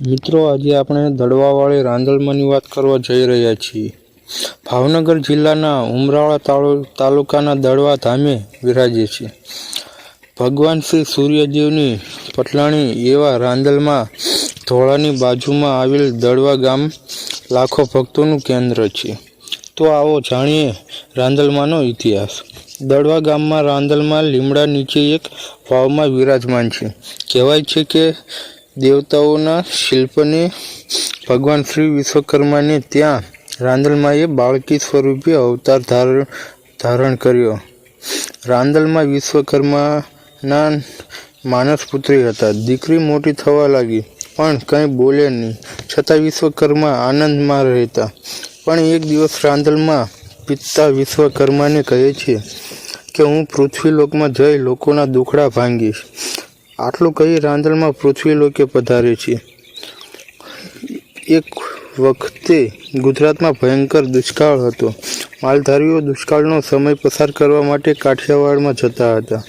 મિત્રો, આજે આપણે દડવાવાળી રાંદલમાંની વાત કરવા જઈ રહ્યા છીએ. ભાવનગર જિલ્લાના ઉમરાળા તાલુકાના દડવા ધામે વિરાજે છે. ભગવાન શ્રી સૂર્યદેવની પટલાણી એવા રાંદલમાં ધોળાની બાજુમાં આવેલ દડવા ગામ લાખો ભક્તોનું કેન્દ્ર છે. તો આવો જાણીએ રાંદલમાંનો ઇતિહાસ. દડવા ગામમાં રાંદલમાં લીમડા નીચે એક વાવમાં વિરાજમાન છે. કહેવાય છે કે દેવતાઓના શિલ્પને ભગવાન શ્રી વિશ્વકર્માને ત્યાં રાંદલમાએ બાળકી સ્વરૂપે અવતાર ધારણ કર્યો. રાંદલમાં વિશ્વકર્માના માનસ પુત્રી હતા. દીકરી મોટી થવા લાગી પણ કંઈ બોલે નહીં, છતાં વિશ્વકર્મા આનંદમાં રહેતા. પણ એક દિવસ રાંદલમાં પિતા વિશ્વકર્માને કહે છે કે હું પૃથ્વીલોકમાં જઈ લોકોના દુખડા ભાંગીશ. આટલું કહી રાંદલમાં પૃથ્વીલોકે પધારે છે. એક વખતે ગુજરાતમાં ભયંકર દુષ્કાળ હતો. માલધારીઓ દુષ્કાળનો સમય પસાર કરવા માટે કાઠિયાવાડમાં જતા હતા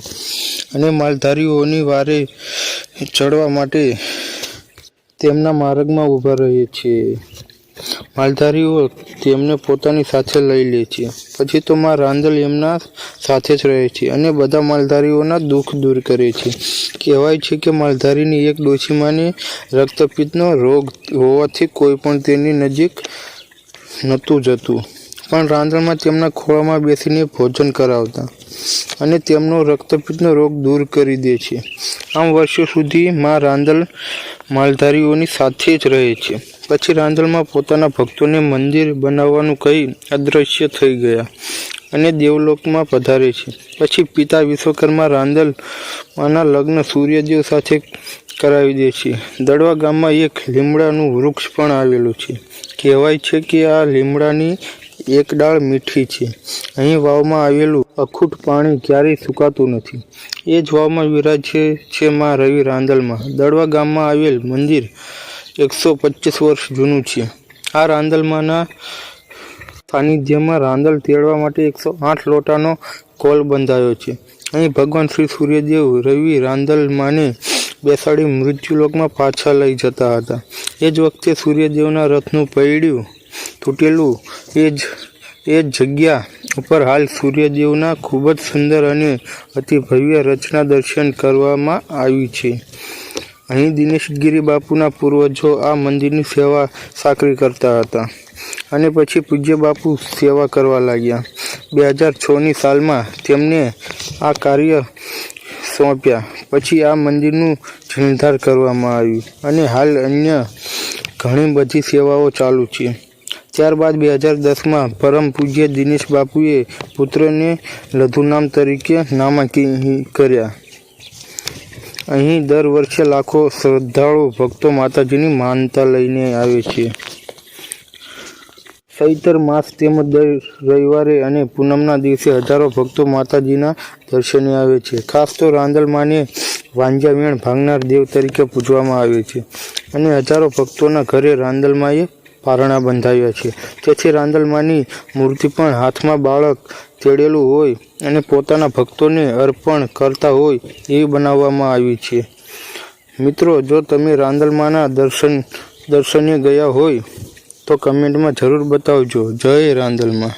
અને માલધારીઓની વારે ચડવા માટે તેમના માર્ગમાં ઊભા રહે છે. માલધારીઓ તેમને પોતાની સાથે લઈ લે છે. પછી તો માં રાંદલ એમના સાથે જ રહે છે અને બધા માલધારીઓના દુઃખ દૂર કરે છે. કહેવાય છે કે માલધારીની એક ડોશીમાને રક્તપિત્તનો રોગ હોવાથી કોઈ પણ તેની નજીક નહોતું જતું, પણ રાંદલમાં તેમના ખોળામાં બેસીને ભોજન કરાવતા અને તેમનો રક્તપિત્તનો રોગ દૂર કરી દે છે. આમ વર્ષો સુધી માં રાંદલ માલધારીઓની સાથે જ રહે છે. પછી રાંદલમાં પોતાના ભક્તોને મંદિર બનાવવાનું કહી અદૃશ્ય થઈ ગયા અને દેવલોકમાં પધારે છે. પછી પિતા વિશ્વકર્મા રાંદલમાંના લગ્ન સૂર્યદેવ સાથે કરાવી દે છે. દડવા ગામમાં એક લીમડાનું વૃક્ષ પણ આવેલું છે. કહેવાય છે કે આ લીમડાની એક ડાળ મીઠી છે. અહીં વાવમાં આવેલું અખૂટ પાણી ક્યારેય સુકાતું નથી. એ જ વાવમાં વિરાજે છે માં રવિ રાંદલમાં. દડવા ગામમાં આવેલ મંદિર 125 વર્ષ જૂનું છે. આ રાંદલમાંના સાનિધ્યમાં રાંદલ તેડવા માટે 108 લોટાનો કોલ બંધાયો છે. અહીં ભગવાન શ્રી સૂર્યદેવ રવિ રાંદલમાંને બેસાડી મૃત્યુલોકમાં પાછા લઈ જતા હતા. એ જ વખતે સૂર્યદેવના રથનું પૈડું તૂટેલું એ જ જગ્યા ઉપર હાલ સૂર્યદેવના ખૂબ જ સુંદર અને અતિ ભવ્ય રચના દર્શન કરવામાં આવી છે. અહીં દિનેશગીરી બાપુના પૂર્વજો આ મંદિરની સેવા સાકરી કરતા હતા અને પછી પૂજ્ય બાપુ સેવા કરવા લાગ્યા. 2006ની સાલમાં તેમને આ કાર્ય સોંપ્યા. પછી આ મંદિરનું જીર્ણોદ્ધાર કરવામાં આવ્યું અને હાલ અન્ય ઘણી બધી સેવાઓ ચાલુ છે. ત્યારબાદ 2010માં પરમ પૂજ્ય દિનેશ બાપુએ પુત્રને લઘુનામ તરીકે નામાંકિત કર્યા. અહીં દર વર્ષે લાખો શ્રદ્ધાળુ ભક્તો માતાજીની માનતા લઈને આવે છે. ચૈત્ર માસ તેમજ દર રવિવારે અને પૂનમના દિવસે હજારો ભક્તો માતાજીના દર્શને આવે છે. ખાસ તો રાંદલમાંને વાંજા વેણ ભાંગનાર દેવ તરીકે પૂજવામાં આવે છે અને હજારો ભક્તોના ઘરે રાંદલમાંએ પારણા બંધાવ્યા છે. તેથી રાંદલમાંની મૂર્તિ પણ હાથમાં બાળક તેડેલું હોય અને પોતાના ભક્તોને અર્પણ કરતા હોય એવી બનાવવામાં આવી છે. મિત્રો, જો તમે રાંદલમાંના દર્શને ગયા હોય તો કમેન્ટમાં જરૂર બતાવજો. જય રાંદલમાં.